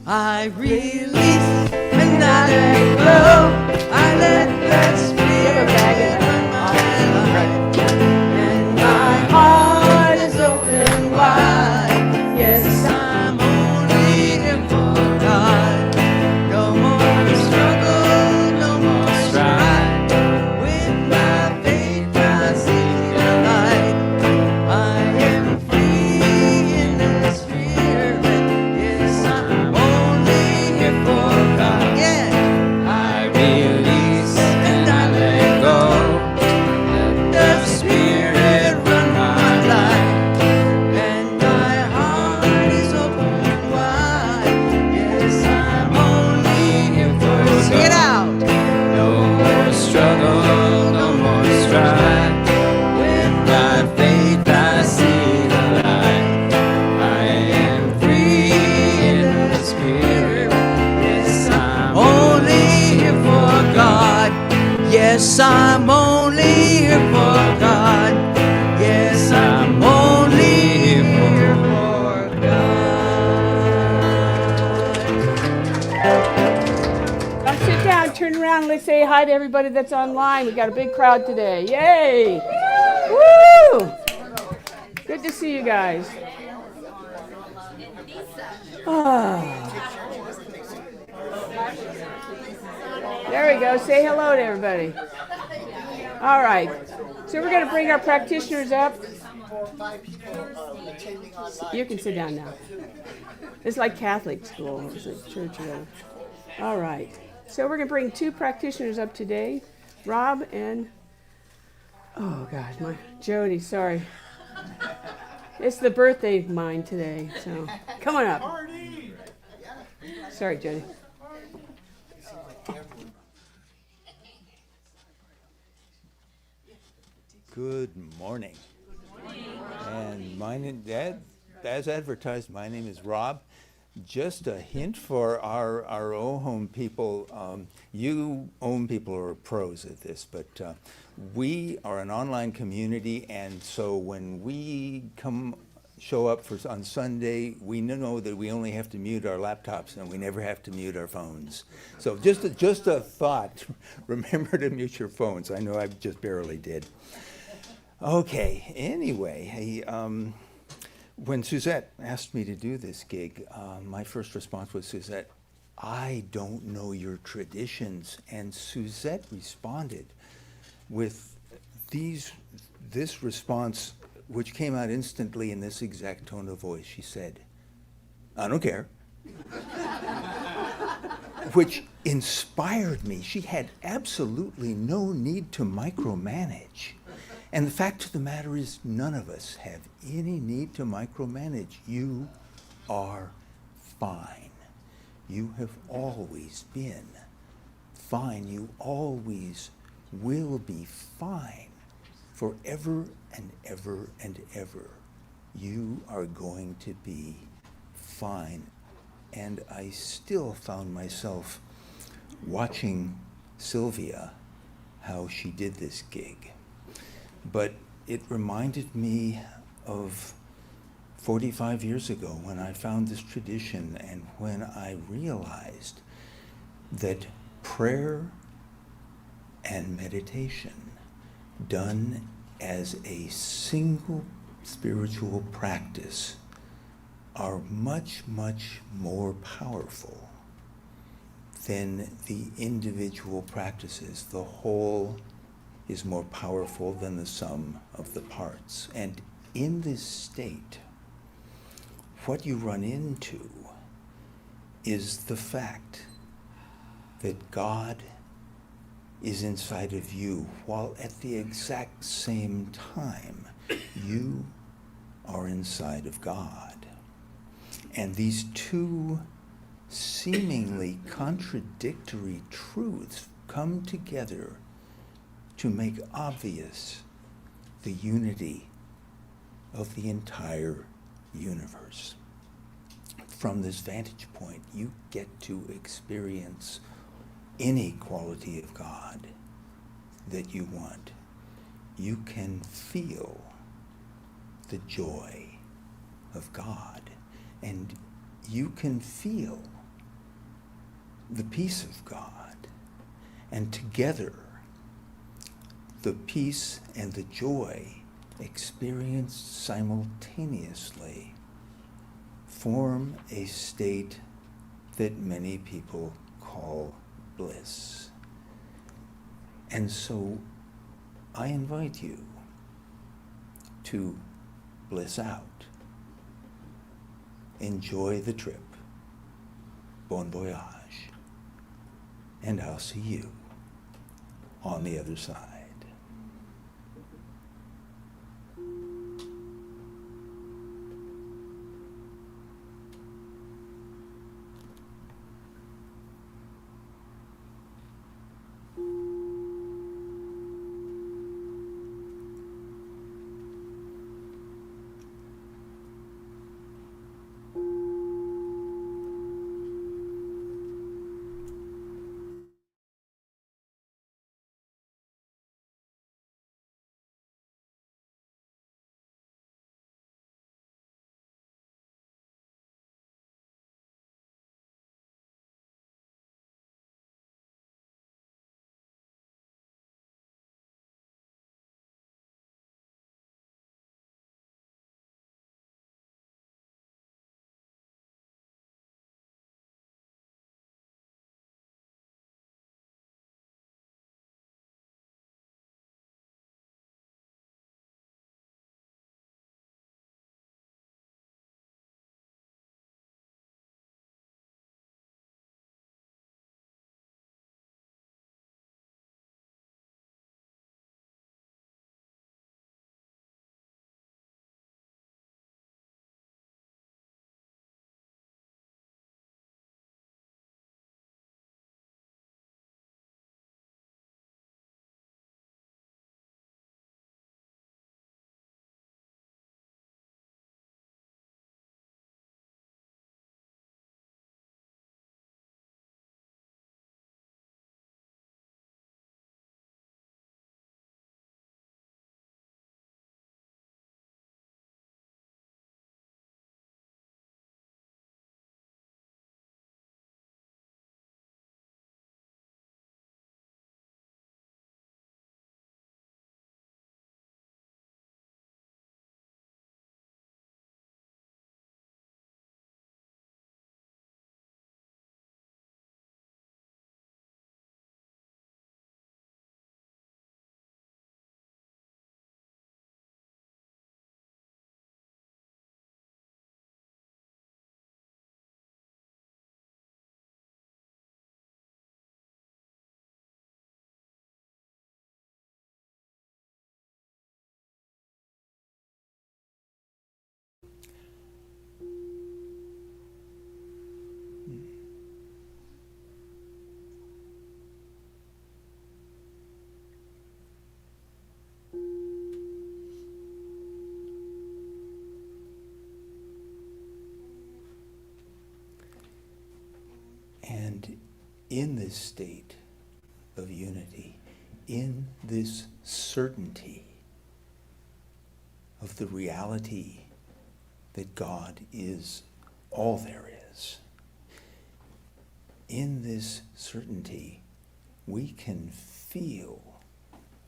I release and I let go. I let that spirit run my life. And my heart is open wide. Yes, I'm only here for God. No more struggle, no more strife. With my faith I see the light. I am free in the spirit. Yes, I'm only here for God. Yeah. I release and I let go. Let the spirit run my life. And my heart is open wide. Yes, I'm only here for God. Sing it out. No more struggle, no more strife. With my faith I see the light. I am free in the spirit. Yes, I'm only here for God. Yes, I'm only here for God. Yes, I'm only here for God. Now sit down, turn around, and let's say hi to everybody that's online. We got a big crowd today. Yay! Woo! Good to see you guys. Ah. There we go. Say hello to everybody. All right. So we're going to bring our practitioners up. You can sit down now. It's like Catholic school. It's like church. All right. So we're going to bring two practitioners up today, Rob and, oh gosh, my Jody, sorry. It's the birthday of mine today, so come on up. Sorry, Jody. Good morning. And my name, as advertised, my name is Rob. Just a hint for our OHOM people. You OHM people are pros at this, but we are an online community, and so when we show up on Sunday, we know that we only have to mute our laptops and we never have to mute our phones. So just a thought. Remember to mute your phones. I know I just barely did. Okay, anyway, when Suzette asked me to do this gig, my first response was, Suzette, I don't know your traditions. And Suzette responded with this response, which came out instantly in this exact tone of voice. She said, I don't care. Which inspired me. She had absolutely no need to micromanage. And the fact of the matter is, none of us have any need to micromanage. You are fine. You have always been fine. You always will be fine. Forever and ever and ever, you are going to be fine. And I still found myself watching Sylvia, how she did this gig. But it reminded me of 45 years ago when I found this tradition and when I realized that prayer and meditation done as a single spiritual practice are much, much more powerful than the individual practices. The whole is more powerful than the sum of the parts. And in this state, what you run into is the fact that God is inside of you, while at the exact same time, you are inside of God. And these two seemingly contradictory truths come together to make obvious the unity of the entire universe. From this vantage point, you get to experience any quality of God that you want. You can feel the joy of God, and you can feel the peace of God. And together, the peace and the joy experienced simultaneously form a state that many people call bliss. And so I invite you to bliss out. Enjoy the trip. Bon voyage. And I'll see you on the other side. And in this state of unity, in this certainty of the reality that God is all there is, in this certainty, we can feel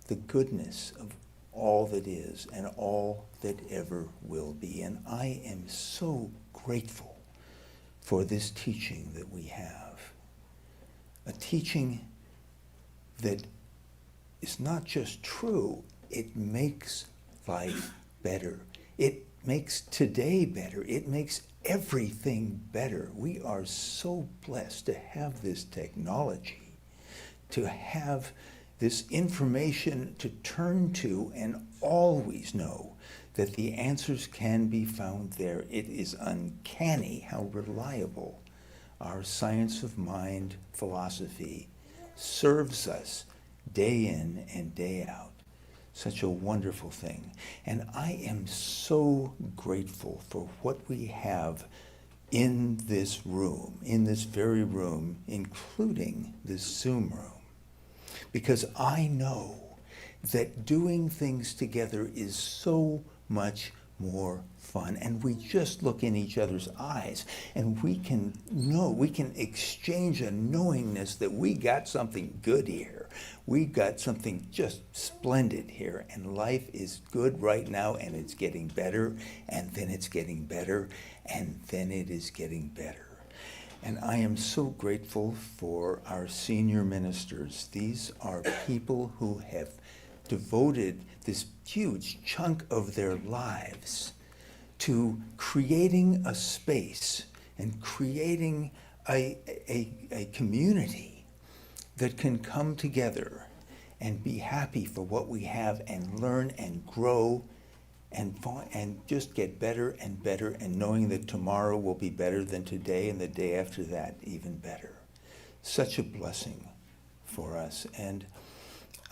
the goodness of all that is and all that ever will be. And I am so grateful for this teaching that we have. A teaching that is not just true, it makes life better. It makes today better. It makes everything better. We are so blessed to have this technology, to have this information to turn to and always know that the answers can be found there. It is uncanny how reliable our science of mind philosophy serves us day in and day out. Such a wonderful thing. And I am so grateful for what we have in this room, in this very room, including this Zoom room. Because I know that doing things together is so much more fun. And we just look in each other's eyes and we can exchange a knowingness that we got something good here. We got something just splendid here, and life is good right now, and it's getting better, and then it's getting better, and then it is getting better. And I am so grateful for our senior ministers. These are people who have devoted this huge chunk of their lives to creating a space and creating a community that can come together and be happy for what we have and learn and grow and just get better and better, and knowing that tomorrow will be better than today and the day after that even better. Such a blessing for us. And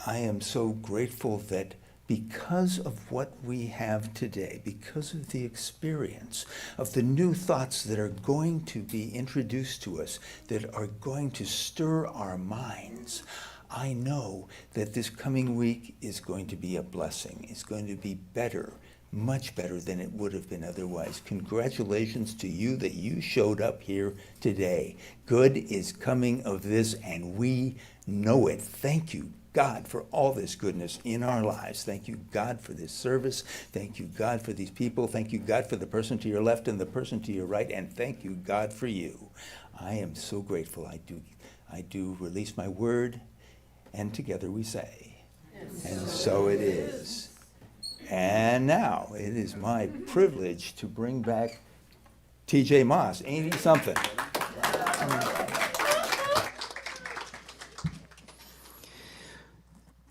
I am so grateful that because of what we have today, because of the experience of the new thoughts that are going to be introduced to us, that are going to stir our minds, I know that this coming week is going to be a blessing. It's going to be better, much better than it would have been otherwise. Congratulations to you that you showed up here today. Good is coming of this, and we know it. Thank you, God, for all this goodness in our lives. Thank you, God, for this service. Thank you, God, for these people. Thank you, God, for the person to your left and the person to your right. And thank you, God, for you. I am so grateful. I do release my word, and together we say, and so it is. And now it is my privilege to bring back T.J. Moss. Ain't he something?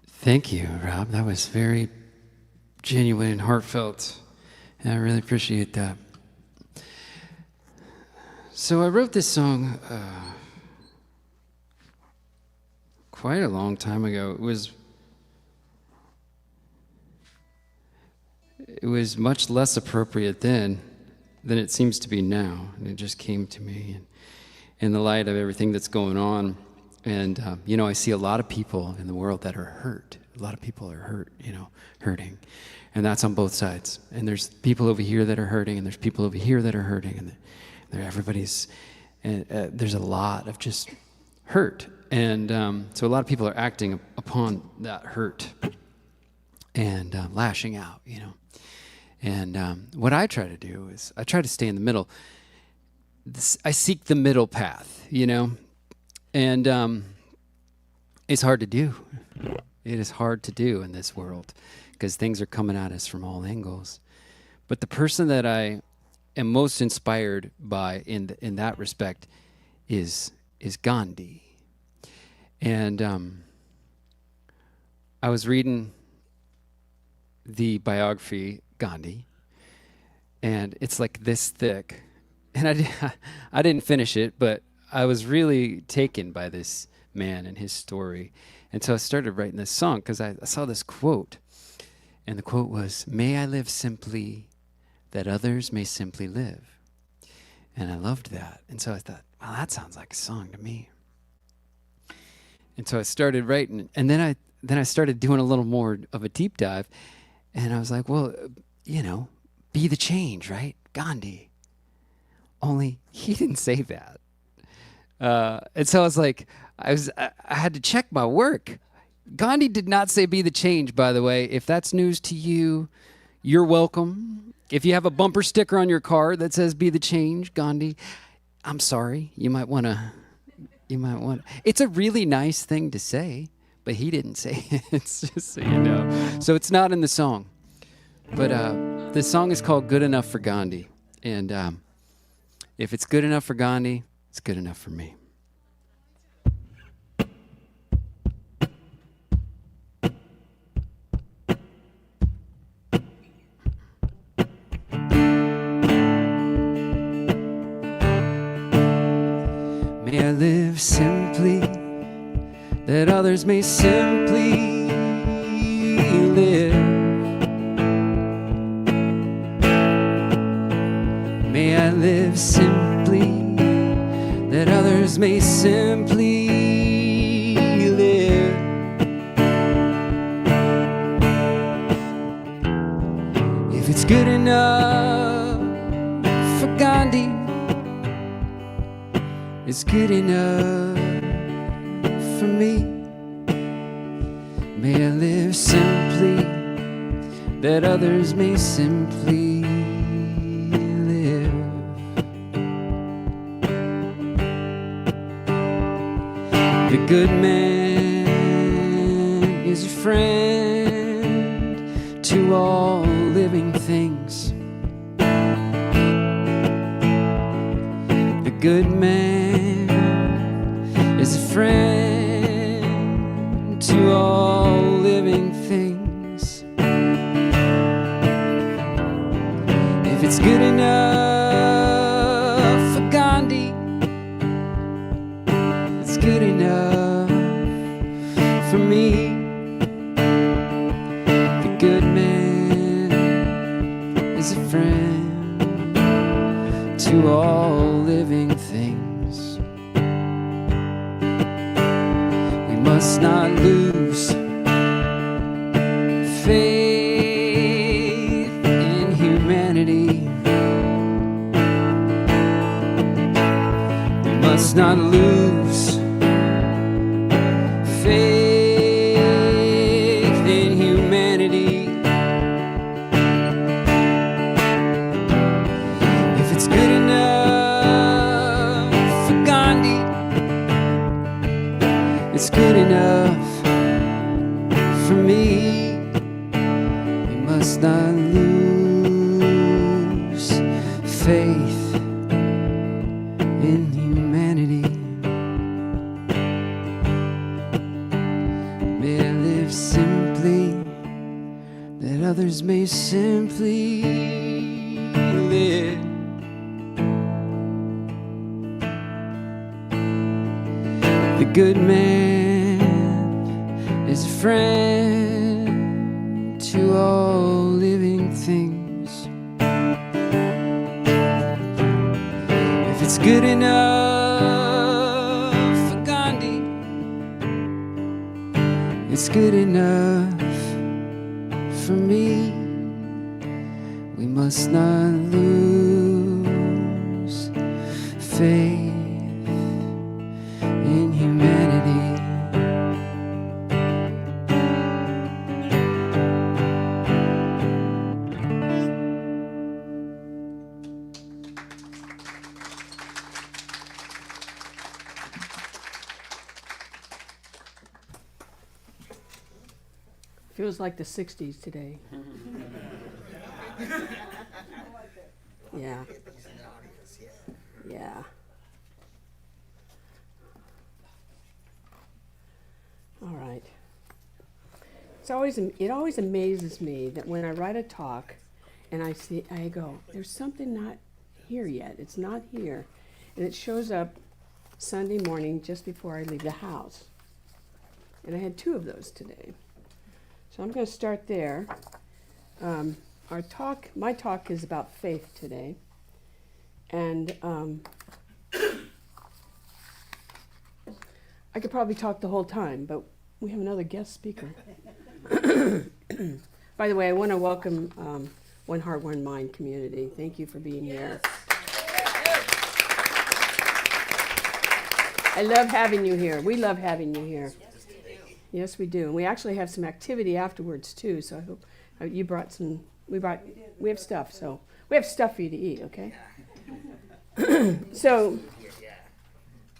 Thank you, Rob. That was very genuine and heartfelt, and I really appreciate that. So I wrote this song quite a long time ago. It was much less appropriate then than it seems to be now, and it just came to me in the light of everything that's going on. And, I see a lot of people in the world that are hurt. A lot of people are hurting. And that's on both sides. And there's people over here that are hurting, and there's people over here that are hurting, and there's a lot of just hurt. And so a lot of people are acting upon that hurt and lashing out, And what I try to do is I try to stay in the middle. I seek the middle path, And it's hard to do. It is hard to do in this world because things are coming at us from all angles. But the person that I am most inspired by in that respect is Gandhi. And I was reading the biography Gandhi, and it's like this thick. And I didn't finish it, but I was really taken by this man and his story. And so I started writing this song because I saw this quote. And the quote was, "May I live simply that others may simply live." And I loved that. And so I thought, well, that sounds like a song to me. And so I started writing. And then I started doing a little more of a deep dive. And I was like, well, be the change, right? Gandhi. Only he didn't say that. And so I was like, I had to check my work. Gandhi did not say be the change, by the way. If that's news to you, you're welcome. If you have a bumper sticker on your car that says be the change, Gandhi, I'm sorry. You might want to. It's a really nice thing to say, but he didn't say it. It's just so you know. So it's not in the song. But the song is called Good Enough for Gandhi. And if it's good enough for Gandhi, it's good enough for me. May I live simply, that others may simply live. May I live simply, that others may simply live. If it's good enough is good enough for me. May I live simply, that others may simply live. The good man is a friend to all living things. The good man is a friend to all living things. If it's good enough for Gandhi, it's good enough for me. The good man is a friend to all living things. We must not lose faith in humanity. We must not lose faith in humanity. If it's good enough for Gandhi, it's good enough for me. We must not lose faith in humanity. May I live simply, that others may simply live. The good man is a friend to all living things. If it's good enough for Gandhi, it's good enough for me. We must not lose faith in humanity. Feels like the 60s today. Yeah. Yeah. All right. It always amazes me that when I write a talk and I go, there's something not here yet. It's not here. And it shows up Sunday morning just before I leave the house. And I had 2 of those today. So I'm going to start there. My talk is about faith today. And I could probably talk the whole time, but we have another guest speaker. By the way, I want to welcome One Heart, One Mind community. Thank you for being here. I love having you here. We love having you here. Yes, we do. And we actually have some activity afterwards, too, so I hope you brought some. We have stuff, so we have stuff for you to eat, okay? So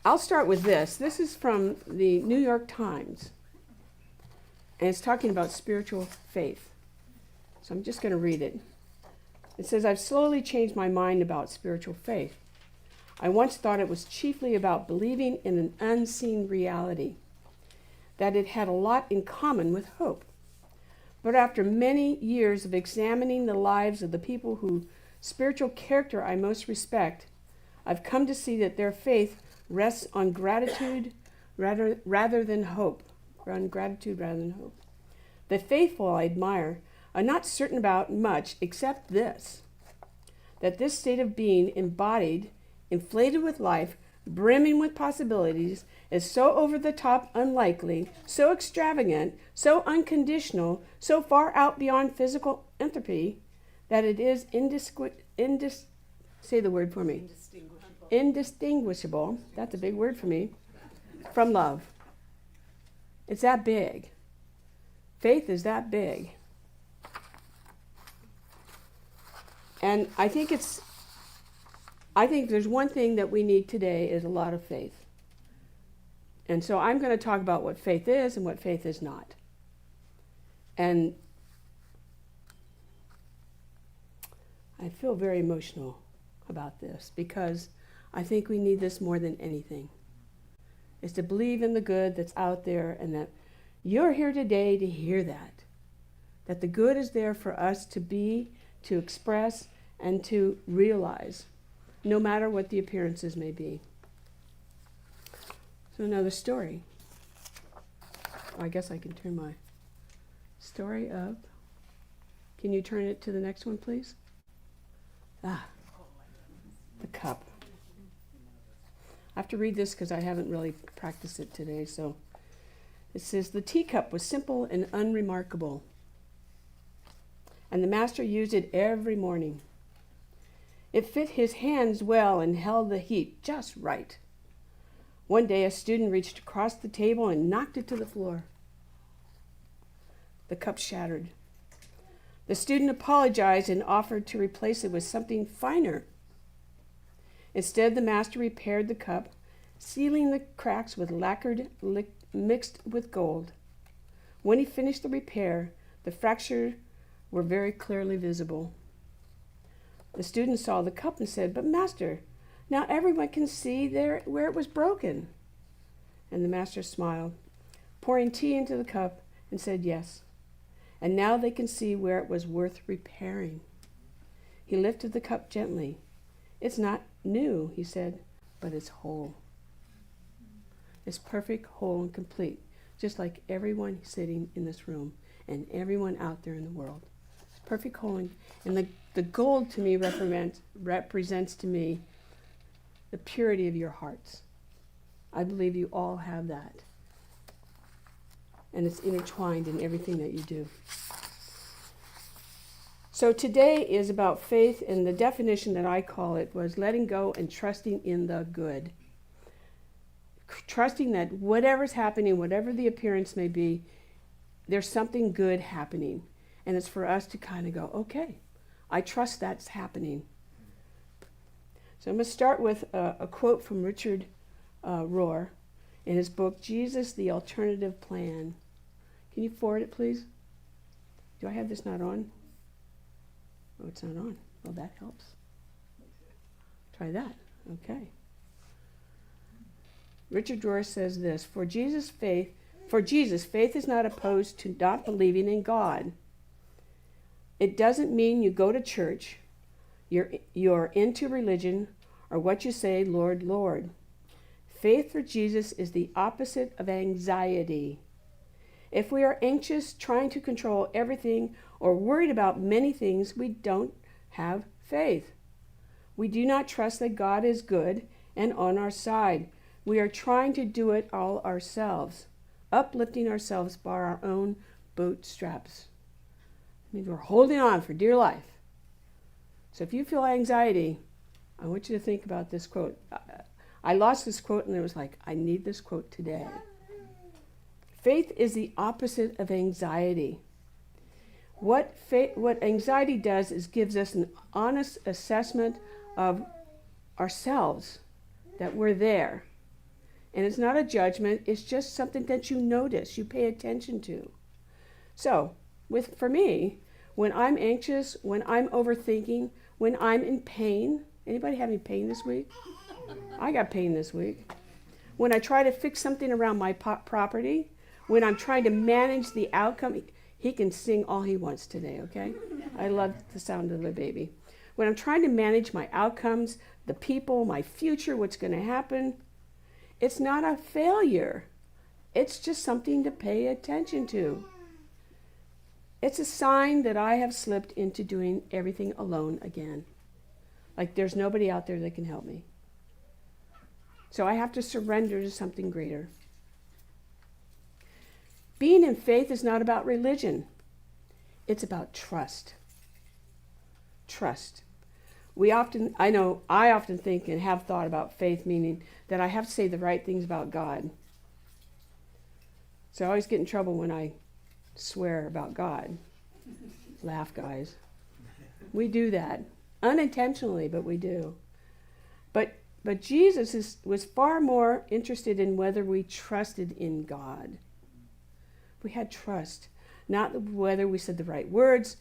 I'll start with this. This is from the New York Times, and it's talking about spiritual faith. So I'm just going to read it. It says, I've slowly changed my mind about spiritual faith. I once thought it was chiefly about believing in an unseen reality, that it had a lot in common with hope. But after many years of examining the lives of the people whose spiritual character I most respect, I've come to see that their faith rests on gratitude rather than hope. On gratitude rather than hope. The faithful I admire are not certain about much except this, that this state of being embodied, inflated with life, brimming with possibilities, is so over-the-top unlikely, so extravagant, so unconditional, so far out beyond physical entropy, that it is say the word for me. indistinguishable, that's a big word for me, from love. It's that big. Faith is that big. And I think there's one thing that we need today is a lot of faith. And so I'm going to talk about what faith is and what faith is not. And I feel very emotional about this because I think we need this more than anything. Is to believe in the good that's out there, and that you're here today to hear that. That the good is there for us to be, to express, and to realize, no matter what the appearances may be. So another story. I guess I can turn my story up. Can you turn it to the next one, please? The cup. I have to read this because I haven't really practiced it today. So it says, the teacup was simple and unremarkable, and the master used it every morning. It fit his hands well and held the heat just right. One day a student reached across the table and knocked it to the floor. The cup shattered. The student apologized and offered to replace it with something finer. Instead, the master repaired the cup, sealing the cracks with lacquered mixed with gold. When he finished the repair, the fractures were very clearly visible. The student saw the cup and said, "But master, now everyone can see where it was broken." And the master smiled, pouring tea into the cup, and said, "Yes. And now they can see where it was worth repairing." He lifted the cup gently. "It's not new," he said, "but it's whole. It's perfect, whole, and complete, just like everyone sitting in this room and everyone out there in the world. It's perfect, whole, and the gold to me represents to me the purity of your hearts. I believe you all have that. And it's intertwined in everything that you do. So today is about faith, and the definition that I call it was letting go and trusting in the good. Trusting that whatever's happening, whatever the appearance may be, there's something good happening. And it's for us to kind of go, okay, I trust that's happening. So I'm going to start with a quote from Richard Rohr in his book, Jesus, the Alternative Plan. Can you forward it, please? Do I have this not on? Oh, it's not on. Well, that helps. Try that. Okay. Richard Rohr says this, For Jesus, faith is not opposed to not believing in God. It doesn't mean you go to church, you're into religion, or what you say, Lord, Lord. Faith for Jesus is the opposite of anxiety. If we are anxious, trying to control everything, or worried about many things, we don't have faith. We do not trust that God is good and on our side. We are trying to do it all ourselves, uplifting ourselves by our own bootstraps. I mean, we're holding on for dear life. So if you feel anxiety, I want you to think about this quote. I lost this quote and it was like, I need this quote today. Faith is the opposite of anxiety. What anxiety does is gives us an honest assessment of ourselves, that we're there. And it's not a judgment, it's just something that you notice, you pay attention to. So, for me, when I'm anxious, when I'm overthinking, when I'm in pain, anybody have any pain this week? I got pain this week. When I try to fix something around my property, when I'm trying to manage the outcome, he can sing all he wants today, okay? I love the sound of the baby. When I'm trying to manage my outcomes, the people, my future, what's going to happen, it's not a failure. It's just something to pay attention to. It's a sign that I have slipped into doing everything alone again. Like there's nobody out there that can help me. So I have to surrender to something greater. Being in faith is not about religion. It's about trust. Trust. I often think and have thought about faith, meaning that I have to say the right things about God. So I always get in trouble when I swear about God. Laugh, guys. We do that. Unintentionally, but we do. But Jesus was far more interested in whether we trusted in God. We had trust, not whether we said the right words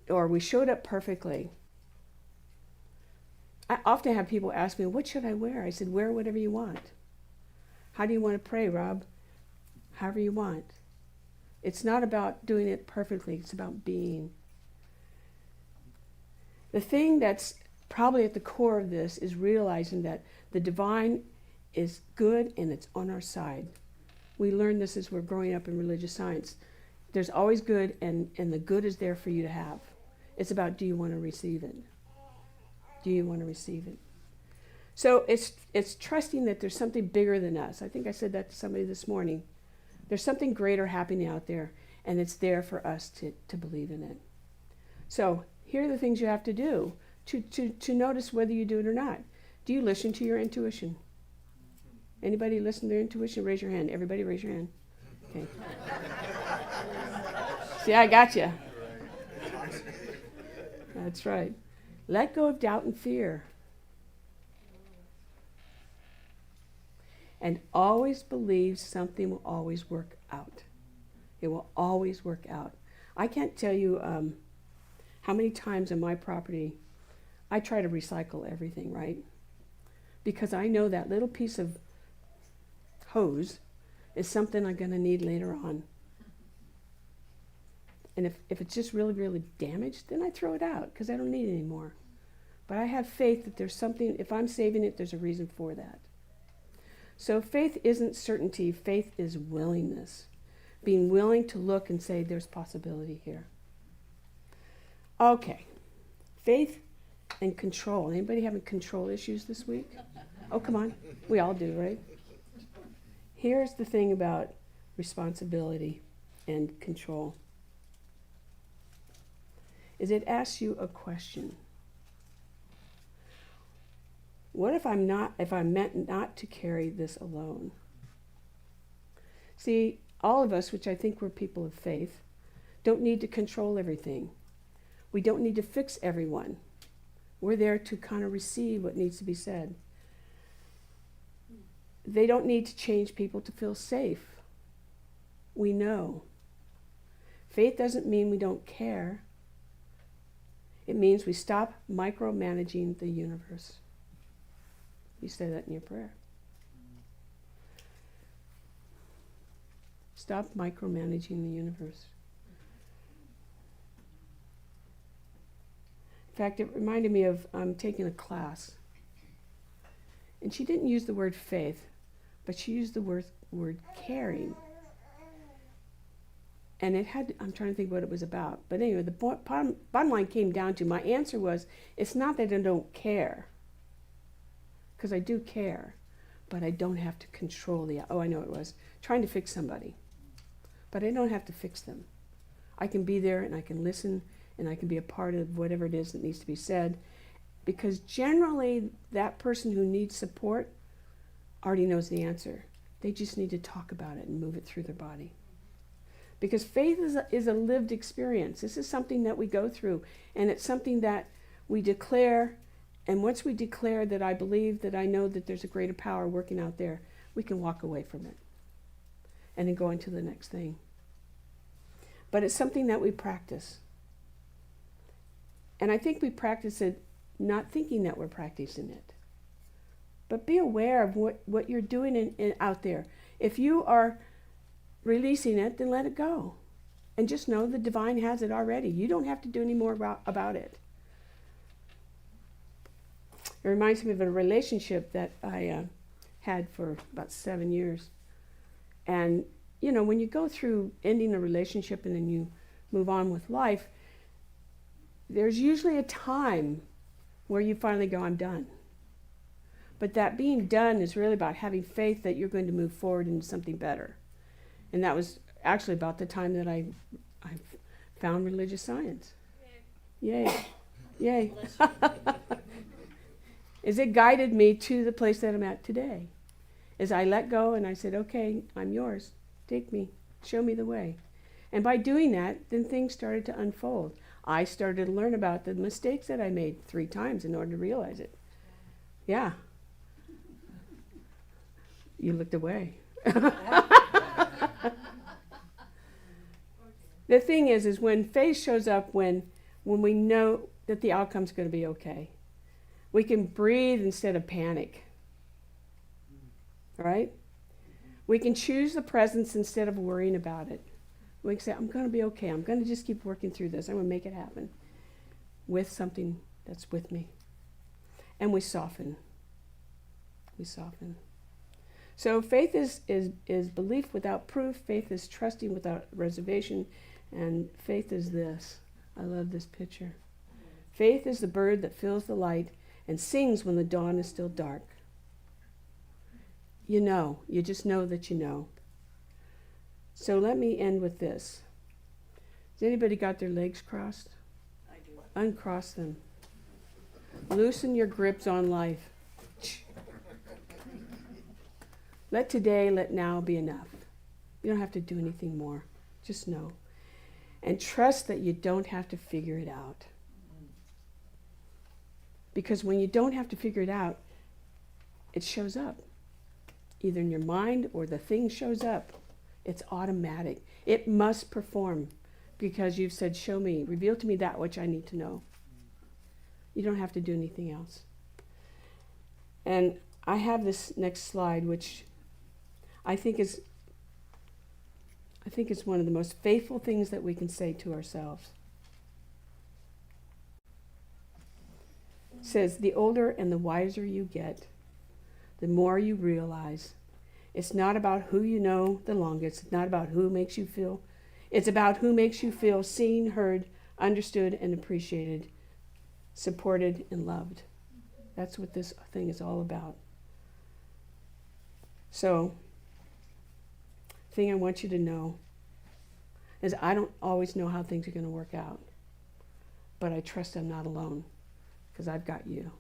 or we showed up perfectly. I often have people ask me, what should I wear? I said, wear whatever you want. How do you want to pray, Rob? However you want. It's not about doing it perfectly. It's about being. The thing that's probably at the core of this is realizing that the divine is good and it's on our side. We learn this as we're growing up in religious science. There's always good, and the good is there for you to have. It's about, do you want to receive it? Do you want to receive it? So it's trusting that there's something bigger than us. I think I said that to somebody this morning. There's something greater happening out there, and it's there for us to believe in it. So here are the things you have to do to notice whether you do it or not. Do you listen to your intuition? Anybody listen to their intuition? Raise your hand. Everybody raise your hand. Okay. See, I got you. That's right. Let go of doubt and fear. And always believe something will always work out. It will always work out. I can't tell you how many times on my property I try to recycle everything, right? Because I know that little piece of hose is something I'm going to need later on. And if it's just really, really damaged, then I throw it out because I don't need it anymore. But I have faith that there's something, if I'm saving it, there's a reason for that. So faith isn't certainty. Faith is willingness. Being willing to look and say, there's possibility here. Okay. Faith and control. Anybody having control issues this week? Oh, come on. We all do, right? Here's the thing about responsibility and control. Is it asks you a question. What if I'm meant not to carry this alone? See, all of us, which I think we're people of faith, don't need to control everything. We don't need to fix everyone. We're there to kind of receive what needs to be said. They don't need to change people to feel safe. We know. Faith doesn't mean we don't care. It means we stop micromanaging the universe. You say that in your prayer. Stop micromanaging the universe. In fact, it reminded me of taking a class. And she didn't use the word faith, but she used the word caring. And it had, I'm trying to think what it was about. But anyway, the bottom line came down to, my answer was, it's not that I don't care. Because I do care, but I don't have to control I know it was, trying to fix somebody. But I don't have to fix them. I can be there and I can listen and I can be a part of whatever it is that needs to be said. Because generally, that person who needs support already knows the answer. They just need to talk about it and move it through their body. Because faith is a lived experience. This is something that we go through, and it's something that we declare. And once we declare that I believe, that I know that there's a greater power working out there, we can walk away from it and then go into the next thing. But it's something that we practice. And I think we practice it not thinking that we're practicing it. But be aware of what you're doing out there. If you are releasing it, then let it go. And just know the divine has it already. You don't have to do any more about it. It reminds me of a relationship that I had for about 7 years. And, you know, when you go through ending a relationship and then you move on with life, there's usually a time where you finally go, I'm done. But that being done is really about having faith that you're going to move forward into something better. And that was actually about the time that I found religious science. Yay. Yay. Is it guided me to the place that I'm at today. As I let go and I said, okay, I'm yours. Take me. Show me the way. And by doing that, then things started to unfold. I started to learn about the mistakes that I made 3 times in order to realize it. Yeah. You looked away. The thing is when faith shows up, when we know that the outcome's going to be okay, we can breathe instead of panic. Right? We can choose the presence instead of worrying about it. We can say, I'm going to be okay. I'm going to just keep working through this. I'm going to make it happen with something that's with me. And we soften. We soften. So faith is belief without proof. Faith is trusting without reservation. And faith is this. I love this picture. Faith is the bird that feels the light and sings when the dawn is still dark. You know. You just know that you know. So let me end with this. Has anybody got their legs crossed? I do. Uncross them. Loosen your grips on life. Let today, let now be enough. You don't have to do anything more. Just know. And trust that you don't have to figure it out. Because when you don't have to figure it out, it shows up. Either in your mind or the thing shows up. It's automatic. It must perform because you've said, show me, reveal to me that which I need to know. You don't have to do anything else. And I have this next slide, which I think is one of the most faithful things that we can say to ourselves. It says, the older and the wiser you get, the more you realize it's not about who you know the longest. It's not about who makes you feel. It's about who makes you feel seen, heard, understood, and appreciated, supported, and loved. That's what this thing is all about. So, the thing I want you to know is I don't always know how things are going to work out, but I trust I'm not alone because I've got you.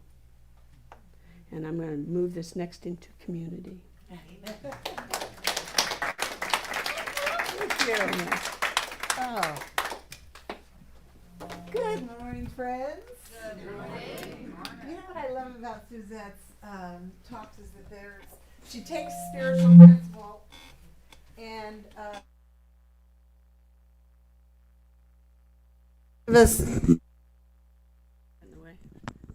And I'm going to move this next into community. Amen. Thank you. Oh. Good morning, friends. Good morning. You know what I love about Suzette's talks is that she takes spiritual principle and this. In the way.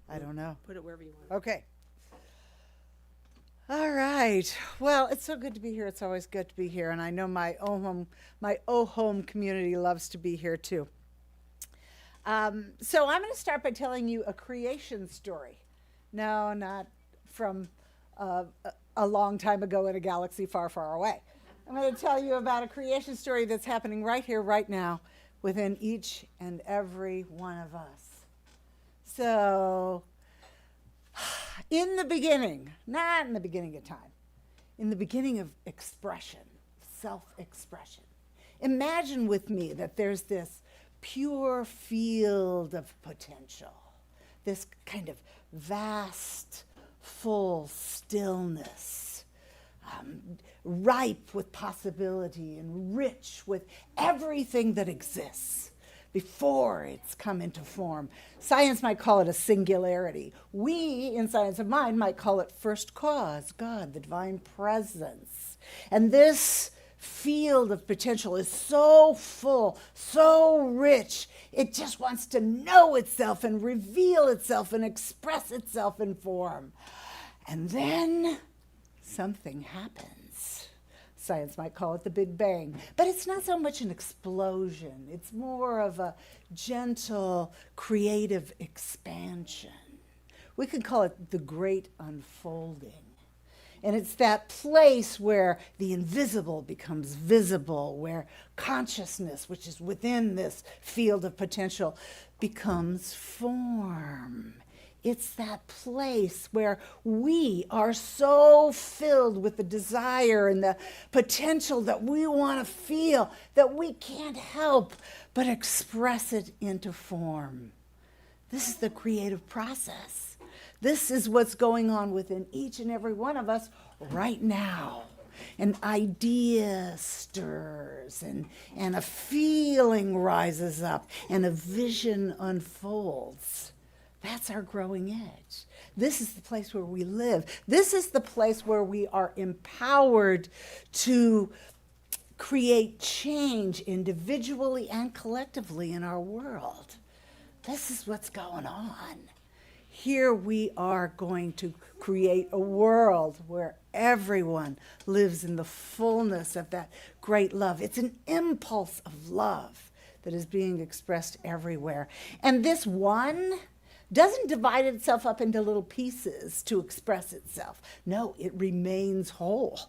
I don't know. Put it wherever you want. Okay. All right. Well, it's so good to be here. It's always good to be here, and I know my home community loves to be here too. So I'm going to start by telling you a creation story. No, not from a long time ago in a galaxy far, far away. I'm going to tell you about a creation story that's happening right here, right now, within each and every one of us. So, in the beginning, not in the beginning of time, in the beginning of expression, self-expression, imagine with me that there's this pure field of potential, this kind of vast, full stillness, ripe with possibility and rich with everything that exists before it's come into form. Science might call it a singularity. We, in Science of Mind, might call it first cause, God, the divine presence. And this field of potential is so full, so rich, it just wants to know itself and reveal itself and express itself in form. And then something happens. Science might call it the Big Bang, but it's not so much an explosion. It's more of a gentle, creative expansion. We could call it the great unfolding. And it's that place where the invisible becomes visible, where consciousness, which is within this field of potential, becomes form. It's that place where we are so filled with the desire and the potential that we want to feel that we can't help but express it into form. This is the creative process. This is what's going on within each and every one of us right now. An idea stirs, and a feeling rises up, and a vision unfolds. That's our growing edge. This is the place where we live. This is the place where we are empowered to create change individually and collectively in our world. This is what's going on. Here we are going to create a world where everyone lives in the fullness of that great love. It's an impulse of love that is being expressed everywhere. And this one doesn't divide itself up into little pieces to express itself. No, it remains whole.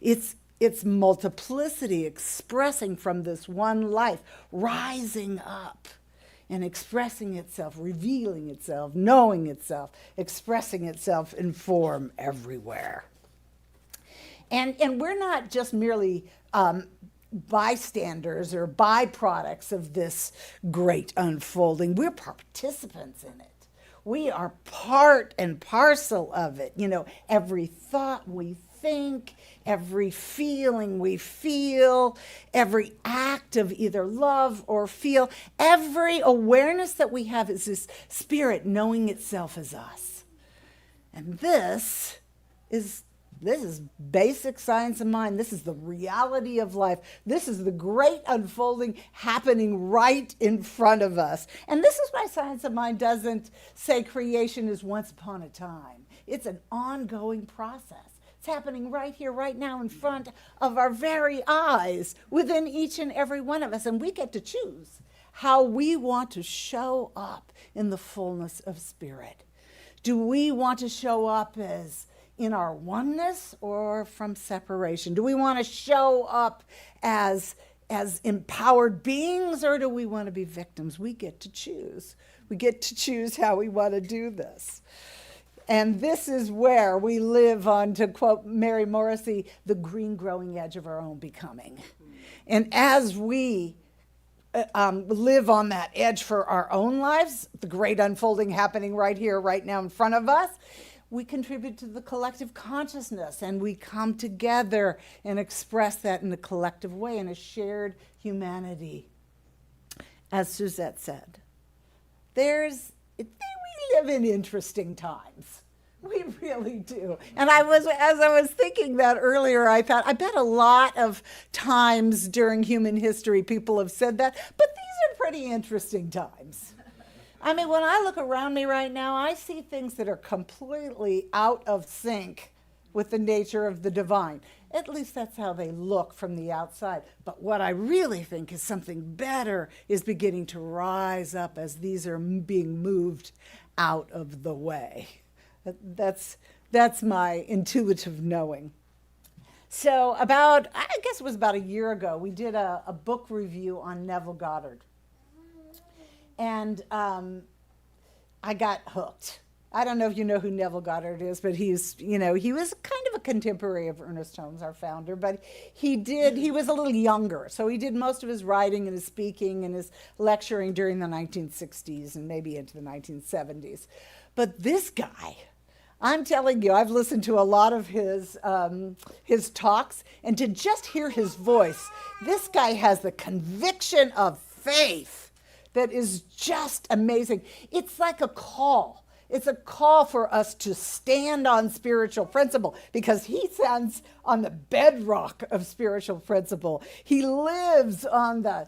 It's multiplicity expressing from this one life, rising up and expressing itself, revealing itself, knowing itself, expressing itself in form everywhere. And we're not just merely bystanders or byproducts of this great unfolding. We're participants in it. We are part and parcel of it. You know, every thought we think, every feeling we feel, every act of either love or feel, every awareness that we have is this spirit knowing itself as us. And this is basic science of mind. This is the reality of life. This is the great unfolding happening right in front of us. And this is why science of mind doesn't say creation is once upon a time. It's an ongoing process. It's happening right here, right now, in front of our very eyes, within each and every one of us. And we get to choose how we want to show up in the fullness of spirit. Do we want to show up as in our oneness or from separation? Do we want to show up as empowered beings, or do we want to be victims? We get to choose. We get to choose how we want to do this. And this is where we live on, to quote Mary Morrissey, the green growing edge of our own becoming. And as we live on that edge for our own lives, the great unfolding happening right here, right now in front of us, we contribute to the collective consciousness, and we come together and express that in a collective way, in a shared humanity. As Suzette said, we live in interesting times. We really do. And as I was thinking that earlier, I thought, I bet a lot of times during human history people have said that, but these are pretty interesting times. I mean, when I look around me right now, I see things that are completely out of sync with the nature of the divine. At least that's how they look from the outside. But what I really think is something better is beginning to rise up as these are being moved out of the way. That's my intuitive knowing. So I guess it was about a year ago, we did a book review on Neville Goddard. And I got hooked. I don't know if you know who Neville Goddard is, but he was kind of a contemporary of Ernest Holmes, our founder, but he was a little younger. So he did most of his writing and his speaking and his lecturing during the 1960s and maybe into the 1970s. But this guy, I'm telling you, I've listened to a lot of his talks, and to just hear his voice, this guy has the conviction of faith that is just amazing. It's like a call. It's a call for us to stand on spiritual principle, because he stands on the bedrock of spiritual principle. He lives on the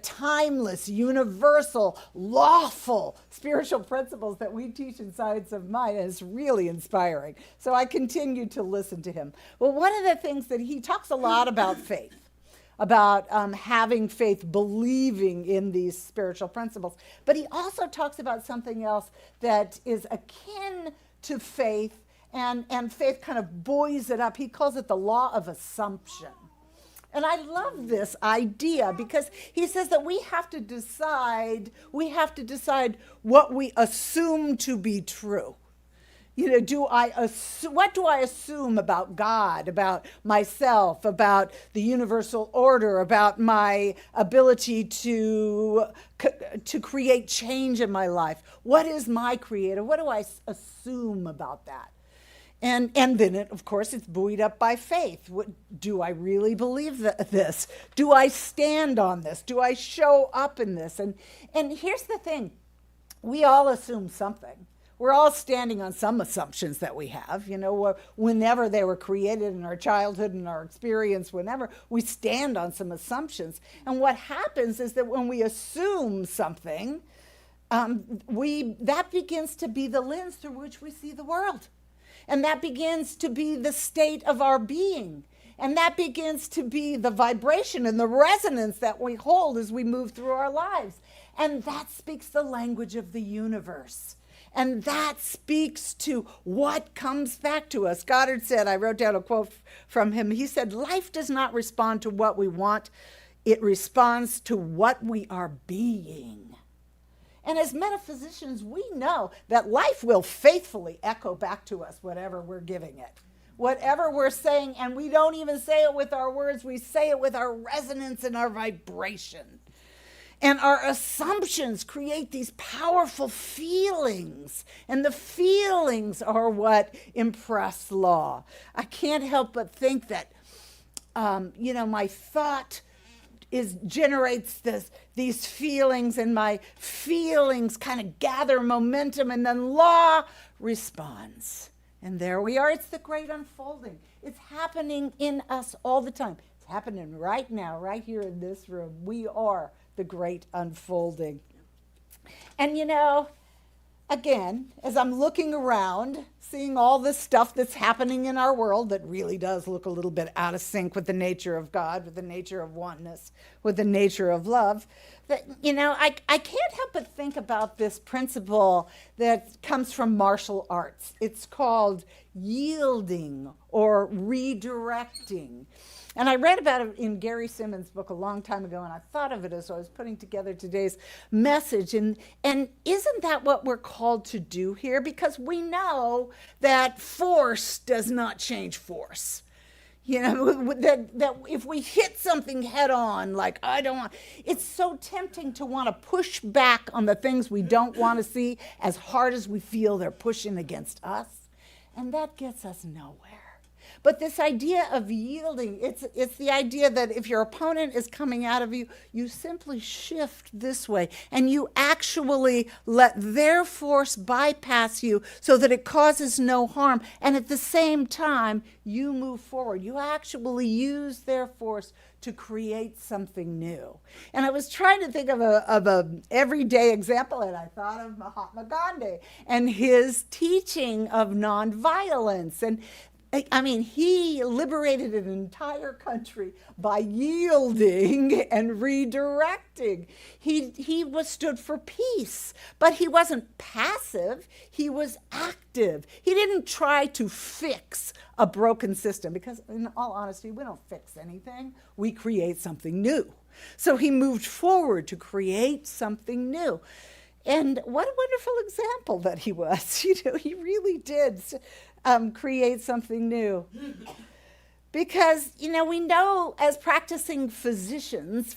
timeless, universal, lawful spiritual principles that we teach in Science of Mind, and it's really inspiring. So I continue to listen to him. Well, one of the things that he talks a lot about faith, about having faith, believing in these spiritual principles. But he also talks about something else that is akin to faith, and faith kind of buoys it up. He calls it the law of assumption. And I love this idea, because he says that we have to decide what we assume to be true. what do I assume about God, about myself, about the universal order, about my ability to create change in my life? What is my creator? What do I assume about that? And then, of course, it's buoyed up by faith. Do I really believe this? Do I stand on this? Do I show up in this? And here's the thing. We all assume something. We're all standing on some assumptions that we have, whenever they were created in our childhood and our experience, whenever we stand on some assumptions. And what happens is that when we assume something, that begins to be the lens through which we see the world. And that begins to be the state of our being. And that begins to be the vibration and the resonance that we hold as we move through our lives. And that speaks the language of the universe. And that speaks to what comes back to us. Goddard said, I wrote down a quote from him. He said, life does not respond to what we want. It responds to what we are being. And as metaphysicians, we know that life will faithfully echo back to us whatever we're giving it. Whatever we're saying, and we don't even say it with our words, we say it with our resonance and our vibration. And our assumptions create these powerful feelings. And the feelings are what impress law. I can't help but think that, my thought generates these feelings, and my feelings kind of gather momentum, and then law responds. And there we are. It's the great unfolding. It's happening in us all the time. It's happening right now, right here in this room. We are the great unfolding. And again, as I'm looking around, seeing all this stuff that's happening in our world that really does look a little bit out of sync with the nature of God, with the nature of oneness, with the nature of love, that, I can't help but think about this principle that comes from martial arts. It's called yielding or redirecting. And I read about it in Gary Simmons' book a long time ago, and I thought of it as I was putting together today's message. And isn't that what we're called to do here? Because we know that force does not change force. That if we hit something head on, like it's so tempting to want to push back on the things we don't want to see as hard as we feel they're pushing against us. And that gets us nowhere. But this idea of yielding, it's the idea that if your opponent is coming out of you, you simply shift this way, and you actually let their force bypass you so that it causes no harm. And at the same time, you move forward. You actually use their force to create something new. And I was trying to think of a everyday example, and I thought of Mahatma Gandhi and his teaching of nonviolence. And he liberated an entire country by yielding and redirecting. He stood for peace, but he wasn't passive. He was active. He didn't try to fix a broken system, because in all honesty, we don't fix anything. We create something new. So he moved forward to create something new. And what a wonderful example that he was. He really did create something new. Because, we know as practicing physicians,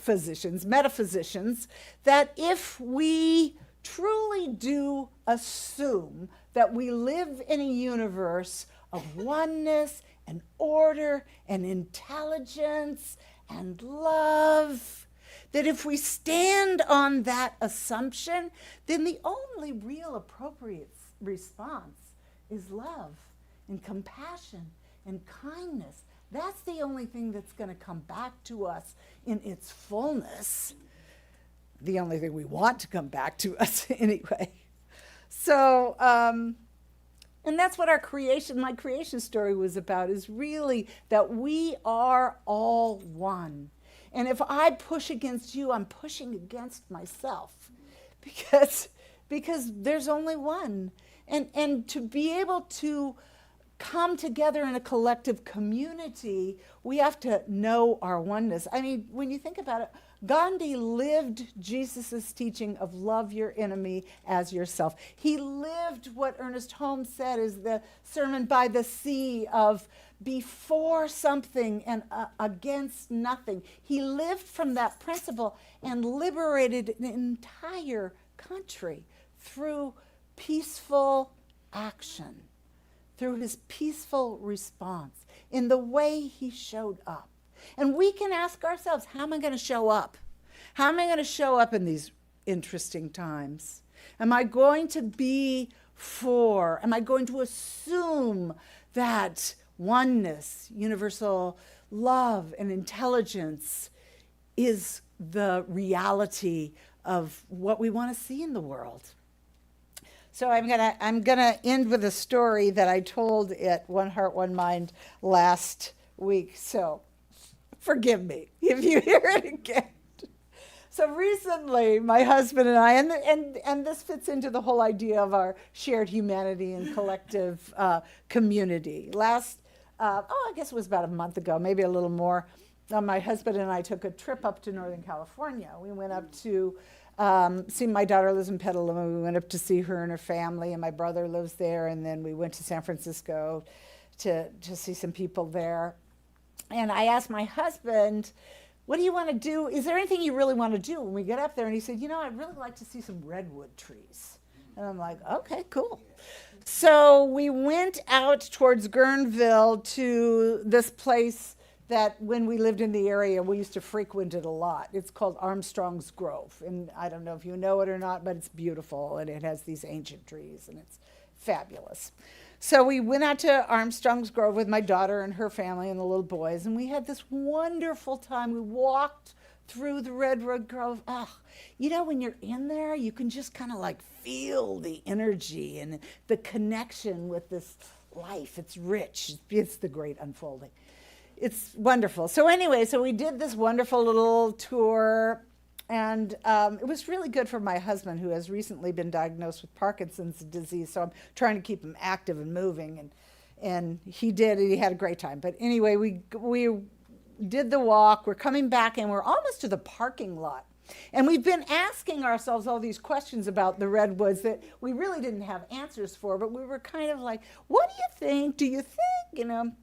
metaphysicians, that if we truly do assume that we live in a universe of oneness and order and intelligence and love, that if we stand on that assumption, then the only real appropriate response is love and compassion and kindness. That's the only thing that's going to come back to us in its fullness. The only thing we want to come back to us anyway. So, and that's what my creation story was about, is really that we are all one. And if I push against you, I'm pushing against myself, because there's only one. And to be able to come together in a collective community, we have to know our oneness. I mean, when you think about it, Gandhi lived Jesus' teaching of love your enemy as yourself. He lived what Ernest Holmes said is the sermon by the sea of before something and against nothing. He lived from that principle and liberated an entire country through peaceful action, through his peaceful response, in the way he showed up. And we can ask ourselves, how am I going to show up? How am I going to show up in these interesting times? Am I going to be for? Am I going to assume that oneness, universal love, and intelligence is the reality of what we want to see in the world? So I'm gonna end with a story that I told at One Heart, One Mind last week. So forgive me if you hear it again. So recently, my husband and I, and this fits into the whole idea of our shared humanity and collective community. I guess it was about a month ago, maybe a little more, my husband and I took a trip up to Northern California. We went up to see my daughter lives in Petaluma. We went up to see her and her family, and my brother lives there. And then we went to San Francisco to see some people there. And I asked my husband, what do you want to do? Is there anything you really want to do when we get up there? And he said, I'd really like to see some redwood trees. And I'm like, okay, cool. So we went out towards Guerneville to this place that when we lived in the area, we used to frequent it a lot. It's called Armstrong's Grove. And I don't know if you know it or not, but it's beautiful. And it has these ancient trees, and it's fabulous. So we went out to Armstrong's Grove with my daughter and her family and the little boys, and we had this wonderful time. We walked through the redwood grove. When you're in there, you can just kind of like feel the energy and the connection with this life. It's rich. It's the great unfolding. It's wonderful. So anyway, we did this wonderful little tour, and it was really good for my husband, who has recently been diagnosed with Parkinson's disease. So I'm trying to keep him active and moving, and he did, and he had a great time. But anyway, we did the walk. We're coming back, and we're almost to the parking lot. And we've been asking ourselves all these questions about the redwoods that we really didn't have answers for, but we were kind of like, what do you think? Do you think?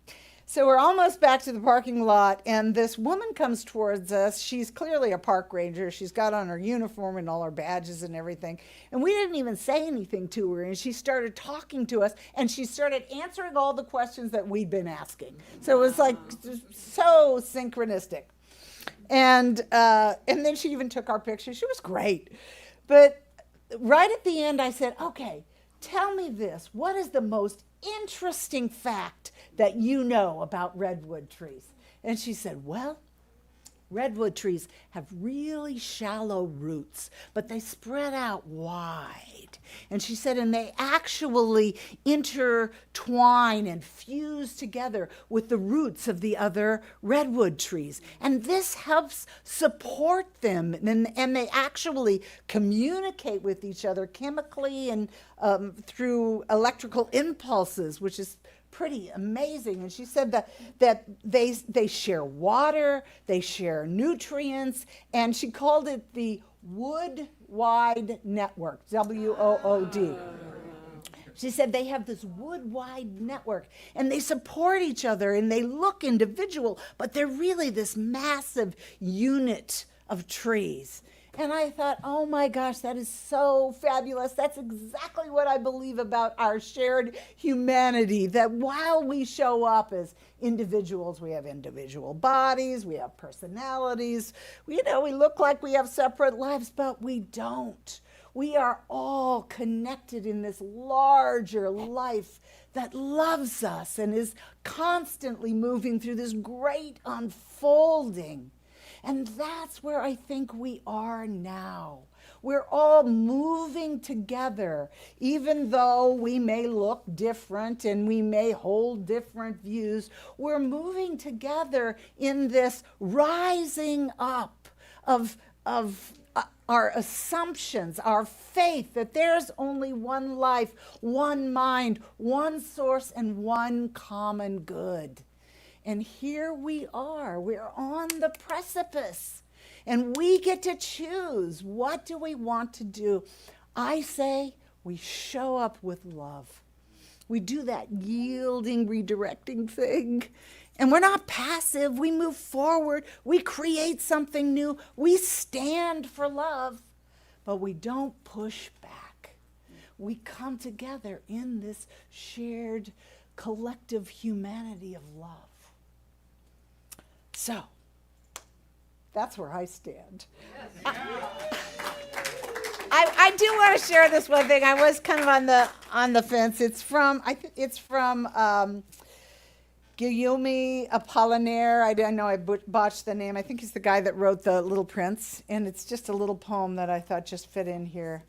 So we're almost back to the parking lot, and this woman comes towards us. She's clearly a park ranger. She's got on her uniform and all her badges and everything. And we didn't even say anything to her, and she started talking to us, and she started answering all the questions that we'd been asking. So it was like so synchronistic. And then she even took our picture. She was great. But right at the end, I said, okay, tell me this. What is the most interesting fact that you know about redwood trees? And she said, well, redwood trees have really shallow roots, but they spread out wide. And she said, and they actually intertwine and fuse together with the roots of the other redwood trees. And this helps support them. And they actually communicate with each other chemically and through electrical impulses, which is pretty amazing. And she said that they share water, they share nutrients, and she called it the wood-wide network, WOOD. She said they have this wood-wide network, and they support each other, and they look individual, but they're really this massive unit of trees. And I thought, oh my gosh, that is so fabulous. That's exactly what I believe about our shared humanity, that while we show up as individuals, we have individual bodies, we have personalities, we look like we have separate lives, but we don't. We are all connected in this larger life that loves us and is constantly moving through this great unfolding. And that's where I think we are now. We're all moving together, even though we may look different and we may hold different views. We're moving together in this rising up of our assumptions, our faith that there's only one life, one mind, one source, and one common good. And here we are. We're on the precipice. And we get to choose. What do we want to do? I say we show up with love. We do that yielding, redirecting thing. And we're not passive. We move forward. We create something new. We stand for love. But we don't push back. We come together in this shared collective humanity of love. So, that's where I stand. I do want to share this one thing. I was kind of on the fence. It's from Guillaume Apollinaire. I know I botched the name. I think he's the guy that wrote The Little Prince, and it's just a little poem that I thought just fit in here.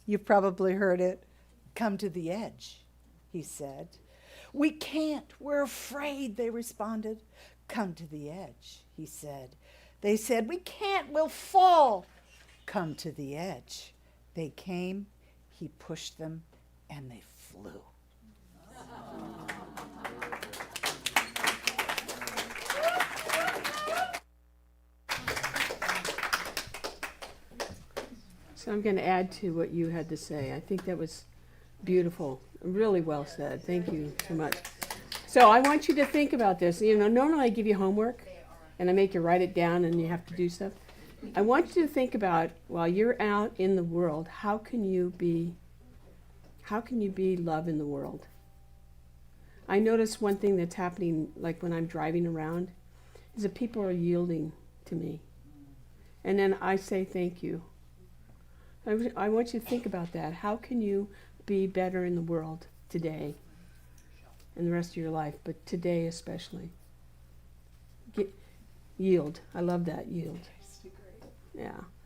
You've probably heard it. Come to the edge, he said. We can't. We're afraid, they responded. Come to the edge, he said. They said, we can't. We'll fall. Come to the edge. They came. He pushed them, and they flew. So I'm going to add to what you had to say. I think that was beautiful, really well said. Thank you so much. So I want you to think about this. You know, normally I give you homework, and I make you write it down, and you have to do stuff. I want you to think about, while you're out in the world, how can you be love in the world? I notice one thing that's happening, like when I'm driving around, is that people are yielding to me. And then I say thank you. I want you to think about that. How can you be better in the world today and the rest of your life, but today especially? Yield. I love that, yield. Yeah.